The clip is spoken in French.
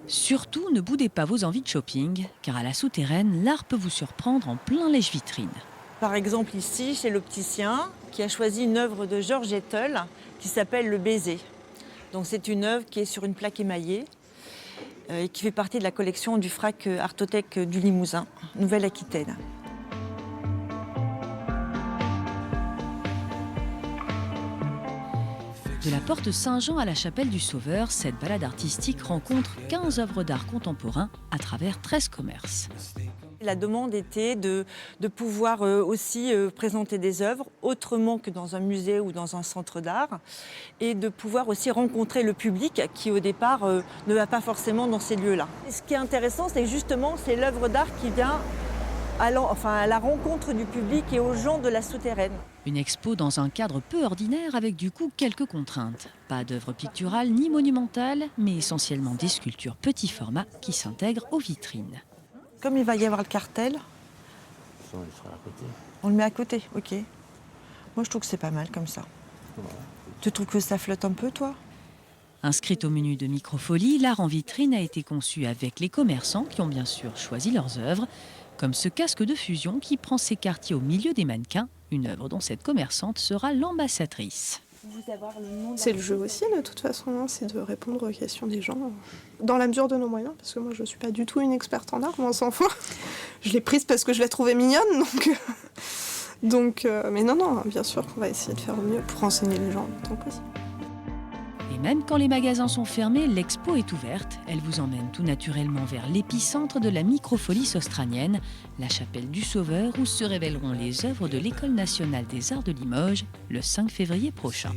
Surtout, ne boudez pas vos envies de shopping, car à la souterraine, l'art peut vous surprendre en plein lèche-vitrine. Par exemple ici, chez l'opticien, qui a choisi une œuvre de George Ettel qui s'appelle Le Baiser. Donc c'est une œuvre qui est sur une plaque émaillée et qui fait partie de la collection du FRAC Artothèque du Limousin, Nouvelle-Aquitaine. De la porte Saint-Jean à la chapelle du Sauveur, cette balade artistique rencontre 15 œuvres d'art contemporain à travers 13 commerces. La demande était de pouvoir aussi présenter des œuvres autrement que dans un musée ou dans un centre d'art et de pouvoir aussi rencontrer le public qui au départ ne va pas forcément dans ces lieux-là. Et ce qui est intéressant, c'est justement c'est l'œuvre d'art qui vient à la rencontre du public et aux gens de la souterraine. Une expo dans un cadre peu ordinaire avec du coup quelques contraintes. Pas d'œuvres picturales ni monumentales, mais essentiellement des sculptures petit format qui s'intègrent aux vitrines. Comme il va y avoir le cartel, on le met à côté, ok. Moi je trouve que c'est pas mal comme ça. Tu trouves que ça flotte un peu toi? Inscrite au menu de Microfolie, l'art en vitrine a été conçu avec les commerçants qui ont bien sûr choisi leurs œuvres, comme ce casque de fusion qui prend ses quartiers au milieu des mannequins, une œuvre dont cette commerçante sera l'ambassadrice. C'est le jeu aussi de toute façon, hein, c'est de répondre aux questions des gens dans la mesure de nos moyens, parce que moi je ne suis pas du tout une experte en art, moi on s'en fout. Je l'ai prise parce que je la trouvais mignonne, mais non, bien sûr qu'on va essayer de faire au mieux pour enseigner les gens le temps possible. Et même quand les magasins sont fermés, l'expo est ouverte. Elle vous emmène tout naturellement vers l'épicentre de la microfolie sostranienne, la chapelle du Sauveur, où se révéleront les œuvres de l'École nationale des arts de Limoges le 5 février prochain.